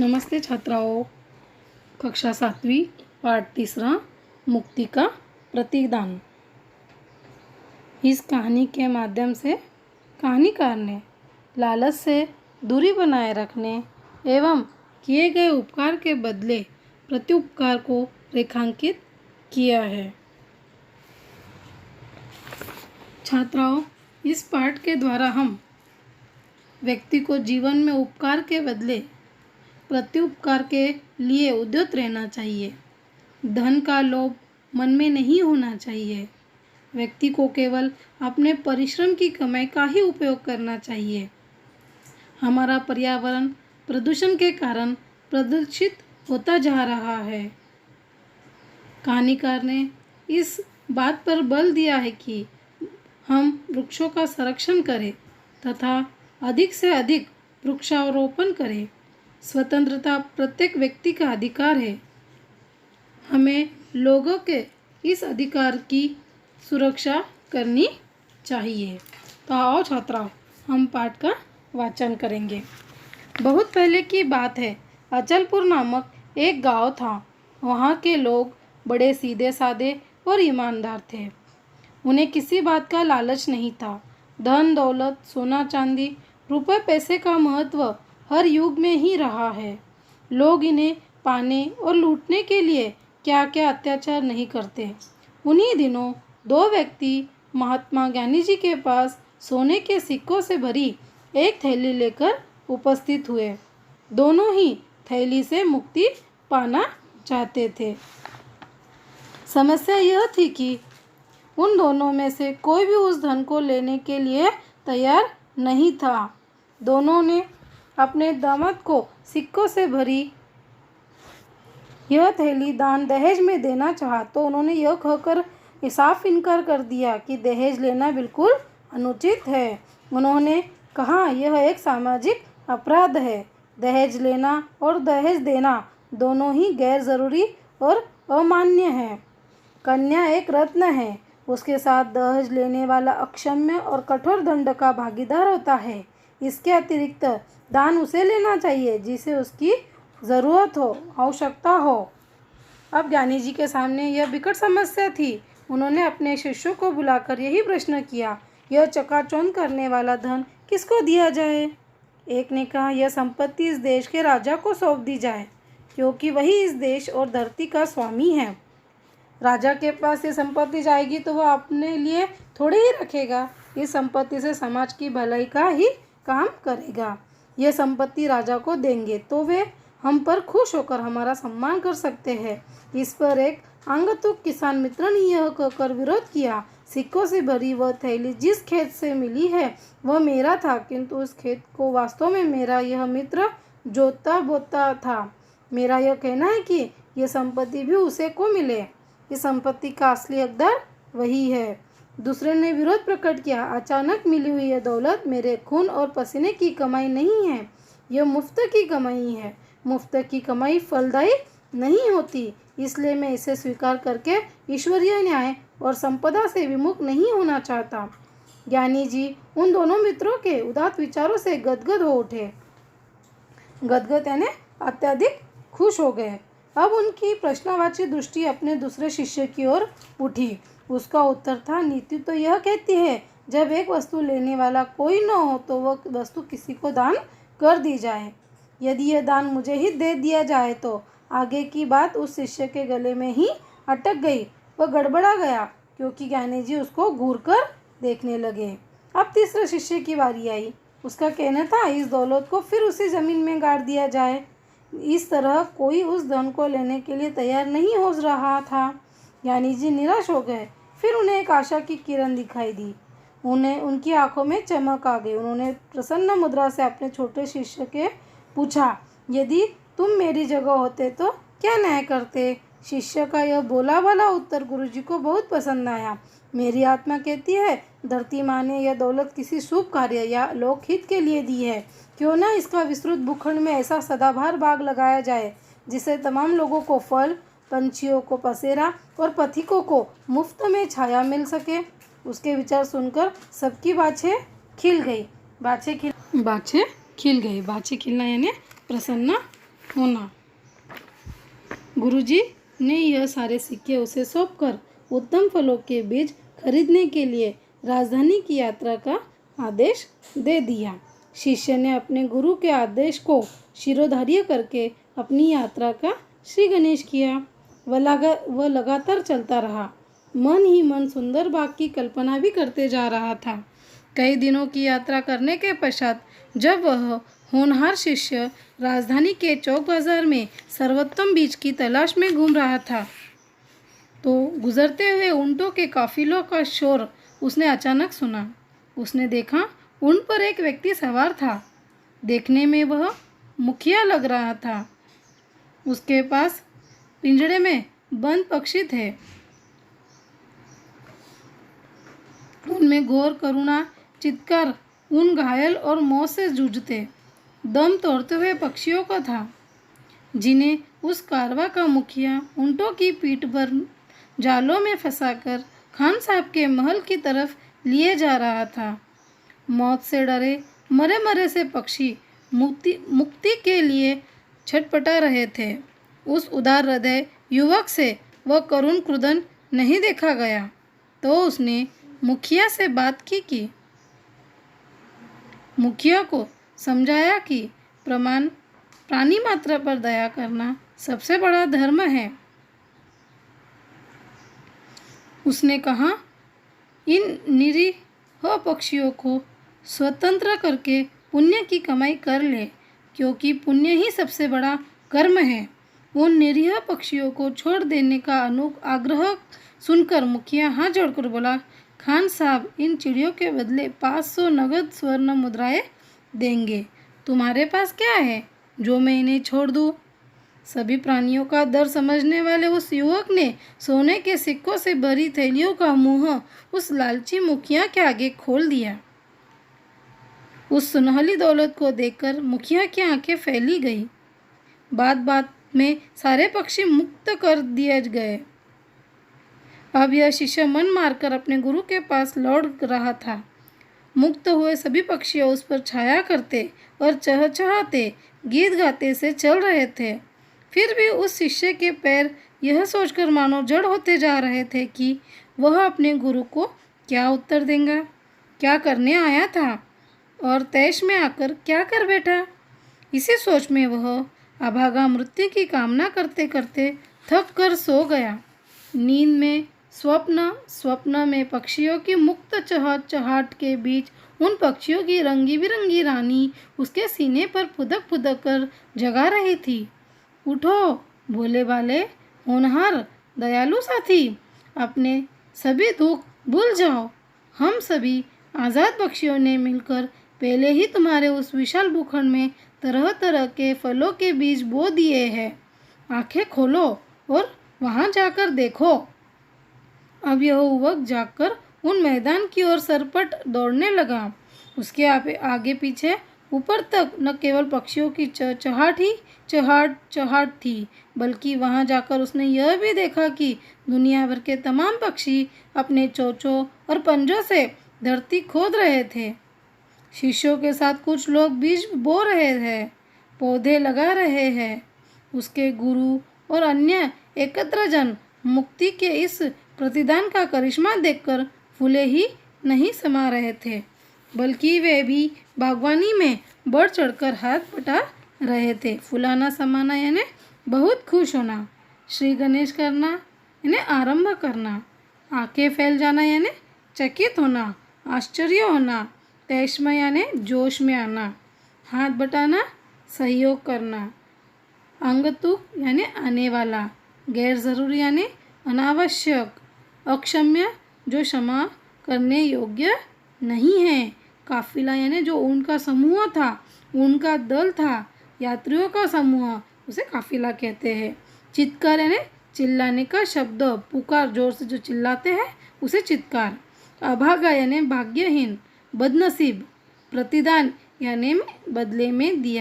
नमस्ते छात्राओं। कक्षा 7वीं पाठ 3 मुक्ति का प्रतिदान। इस कहानी के माध्यम से कहानीकार ने लालच से दूरी बनाए रखने एवं किए गए उपकार के बदले प्रत्युपकार को रेखांकित किया है। छात्राओं, इस पाठ के द्वारा हम व्यक्ति को जीवन में उपकार के बदले प्रत्युपकार के लिए उद्यत रहना चाहिए। धन का लोभ मन में नहीं होना चाहिए। व्यक्ति को केवल अपने परिश्रम की कमाई का ही उपयोग करना चाहिए। हमारा पर्यावरण प्रदूषण के कारण प्रदूषित होता जा रहा है। कहानीकार ने इस बात पर बल दिया है कि हम वृक्षों का संरक्षण करें तथा अधिक से अधिक वृक्षारोपण करें। स्वतंत्रता प्रत्येक व्यक्ति का अधिकार है। हमें लोगों के इस अधिकार की सुरक्षा करनी चाहिए। तो आओ छात्राओं, हम पाठ का वाचन करेंगे। बहुत पहले की बात है। अचलपुर नामक एक गांव था। वहाँ के लोग बड़े सीधे साधे और ईमानदार थे। उन्हें किसी बात का लालच नहीं था। धन दौलत, सोना चांदी, रुपए पैसे का महत्व हर युग में ही रहा है। लोग इन्हें पाने और लूटने के लिए क्या क्या अत्याचार नहीं करते। उन्हीं दिनों दो व्यक्ति महात्मा ज्ञानी जी के पास सोने के सिक्कों से भरी एक थैली लेकर उपस्थित हुए। दोनों ही थैली से मुक्ति पाना चाहते थे। समस्या यह थी कि उन दोनों में से कोई भी उस धन को लेने के लिए तैयार नहीं था। दोनों ने अपने दामाद को सिक्कों से भरी यह थैली दान दहेज में देना चाहा तो उन्होंने यह कहकर साफ इनकार कर दिया कि दहेज लेना बिल्कुल अनुचित है। उन्होंने कहा, यह एक सामाजिक अपराध है। दहेज लेना और दहेज देना दोनों ही गैर जरूरी और अमान्य है। कन्या एक रत्न है। उसके साथ दहेज लेने वाला अक्षम्य और कठोर दंड का भागीदार होता है। इसके अतिरिक्त दान उसे लेना चाहिए जिसे उसकी ज़रूरत हो, आवश्यकता हो। अब ज्ञानी जी के सामने यह विकट समस्या थी। उन्होंने अपने शिष्यों को बुलाकर यही प्रश्न किया, यह चकाचौंध करने वाला धन किसको दिया जाए? एक ने कहा, यह संपत्ति इस देश के राजा को सौंप दी जाए, क्योंकि वही इस देश और धरती का स्वामी है। राजा के पास ये संपत्ति जाएगी तो वह अपने लिए थोड़ी ही रखेगा। इस संपत्ति से समाज की भलाई का ही काम करेगा। यह संपत्ति राजा को देंगे तो वे हम पर खुश होकर हमारा सम्मान कर सकते हैं। इस पर एक आगंतुक किसान मित्र ने यह कहकर विरोध किया, सिक्कों से भरी वह थैली जिस खेत से मिली है वह मेरा था, किंतु उस खेत को वास्तव में मेरा यह मित्र जोतता बोता था। मेरा यह कहना है कि यह संपत्ति भी उसे को मिले। इस संपत्ति का असली हकदार वही है। दूसरे ने विरोध प्रकट किया, अचानक मिली हुई यह दौलत मेरे खून और पसीने की कमाई नहीं है, यह मुफ्त की कमाई है। मुफ्त की कमाई फलदायी नहीं होती, इसलिए मैं इसे स्वीकार करके ईश्वरीय न्याय और संपदा से विमुख नहीं होना चाहता। ज्ञानी जी उन दोनों मित्रों के उदात्त विचारों से गदगद हो उठे। गदगद यानी अत्यधिक खुश हो गए। अब उनकी प्रश्नवाची दृष्टि अपने दूसरे शिष्य की ओर उठी। उसका उत्तर था, नीति तो यह कहती है, जब एक वस्तु लेने वाला कोई न हो तो वह वस्तु किसी को दान कर दी जाए। यदि यह दान मुझे ही दे दिया जाए तो आगे की बात उस शिष्य के गले में ही अटक गई। वह गड़बड़ा गया क्योंकि ज्ञानी जी उसको घूर कर देखने लगे। अब तीसरे शिष्य की बारी आई। उसका कहना था, इस दौलत को फिर उसी जमीन में गाड़ दिया जाए। इस तरह कोई उस धन को लेने के लिए तैयार नहीं हो रहा था। ज्ञानी जी निराश हो गए। फिर उन्हें एक आशा की किरण दिखाई दी। उन्हें उनकी आंखों में चमक आ गई। उन्होंने प्रसन्न मुद्रा से अपने छोटे शिष्य के पूछा, यदि तुम मेरी जगह होते तो क्या न्याय करते? शिष्य का यह बोला वाला उत्तर गुरुजी को बहुत पसंद आया। मेरी आत्मा कहती है, धरती माँ ने यह दौलत किसी शुभ कार्य या लोकहित के लिए दी है। क्यों ना इसका विस्तृत भूखंड में ऐसा सदाबहार बाग लगाया जाए जिससे तमाम लोगों को फल, पंछियों को पसेरा और पथिकों को मुफ्त में छाया मिल सके। उसके विचार सुनकर सबकी बाछें खिल गई। बाछें खिल गई। बाछें खिलना यानी प्रसन्न होना। गुरुजी ने यह सारे सिक्के उसे सौंपकर उत्तम फलों के बीज खरीदने के लिए राजधानी की यात्रा का आदेश दे दिया। शिष्य ने अपने गुरु के आदेश को शिरोधार्य करके अपनी यात्रा का श्री गणेश किया। वह लगातार चलता रहा, मन ही मन सुंदर बाग की कल्पना भी करते जा रहा था। कई दिनों की यात्रा करने के पश्चात जब वह होनहार शिष्य राजधानी के चौक बाजार में सर्वोत्तम बीज की तलाश में घूम रहा था, तो गुजरते हुए ऊंटों के काफिलों का शोर उसने अचानक सुना। उसने देखा ऊंट पर एक व्यक्ति सवार था। देखने में वह मुखिया लग रहा था। उसके पास पिंजड़े में बंद पक्षी थे। उनमें घोर करुणा चित्कार उन घायल और मौत से जूझते दम तोड़ते हुए पक्षियों का था, जिन्हें उस कारवा का मुखिया ऊंटों की पीठ पर जालों में फंसाकर खान साहब के महल की तरफ लिए जा रहा था। मौत से डरे मरे मरे से पक्षी मुक्ति के लिए छटपटा रहे थे। उस उदार हृदय युवक से वह करुण क्रुदन नहीं देखा गया, तो उसने मुखिया से बात की। मुखिया को समझाया कि प्राणी मात्र पर दया करना सबसे बड़ा धर्म है। उसने कहा, इन निरीह पक्षियों को स्वतंत्र करके पुण्य की कमाई कर ले, क्योंकि पुण्य ही सबसे बड़ा कर्म है। उन निरीह पक्षियों को छोड़ देने का आग्रह सुनकर मुखिया हाथ जोड़कर बोला, खान साहब, इन चिड़ियों के बदले 500 नगद स्वर्ण मुद्राएं देंगे। तुम्हारे पास क्या है जो मैं इन्हें छोड़ दूँ? सभी प्राणियों का दर्द समझने वाले उस युवक ने सोने के सिक्कों से भरी थैलियों का मुंह उस लालची मुखिया के आगे खोल दिया। उस सुनहली दौलत को देखकर मुखिया की आंखें फैली गई। बात बात में सारे पक्षी मुक्त कर दिए गए। अब यह शिष्य मन मारकर अपने गुरु के पास लौट रहा था। मुक्त हुए सभी पक्षी उस पर छाया करते और चहचहाते गीत गाते से चल रहे थे। फिर भी उस शिष्य के पैर यह सोचकर मानो जड़ होते जा रहे थे कि वह अपने गुरु को क्या उत्तर देगा, क्या करने आया था और तैश में आकर क्या कर बैठा। इसी सोच में वह अभागा मृत्यु की कामना करते करते थक कर सो गया। नींद में स्वप्न में पक्षियों की मुक्त चहचहाट के बीच उन पक्षियों की रंगी बिरंगी रानी उसके सीने पर फुदक फुदक कर जगा रही थी। उठो भोले भाले होनहार दयालु साथी, अपने सभी दुख भूल जाओ। हम सभी आज़ाद पक्षियों ने मिलकर पहले ही तुम्हारे उस विशाल भूखंड में तरह तरह के फलों के बीज बो दिए हैं। आंखें खोलो और वहाँ जाकर देखो। अब यह युवक जाकर उन मैदान की ओर सरपट दौड़ने लगा। उसके आगे पीछे ऊपर तक न केवल पक्षियों की चहचहाट ही चहचहाट थी, बल्कि वहां जाकर उसने यह भी देखा कि दुनिया भर के तमाम पक्षी अपने चोंचों और पंजों से धरती खोद रहे थे। शिष्यों के साथ कुछ लोग बीज बो रहे हैं, पौधे लगा रहे हैं। उसके गुरु और अन्य एकत्र जन मुक्ति के इस प्रतिदान का करिश्मा देखकर फूले ही नहीं समा रहे थे, बल्कि वे भी बागवानी में बढ़ चढ़कर हाथ बटा रहे थे। फुलाना समाना यानी बहुत खुश होना, श्री गणेश करना यानी आरंभ करना, आंखें फैल जाना यानी चकित होना, आश्चर्य होना, तैश में यानी जोश में आना, हाथ बटाना सहयोग करना, अंगतुक यानी आने वाला, गैर ज़रूरी यानी अनावश्यक, अक्षम्य जो क्षमा करने योग्य नहीं है, काफिला यानी जो उनका समूह था, उनका दल था, यात्रियों का समूह उसे काफिला कहते हैं। चित्कार यानी चिल्लाने का शब्द, पुकार जोर से जो चिल्लाते हैं उसे चित्कार। अभागा यानी भाग्यहीन, बदनसीब, प्रतिदान यानी बदले में दिया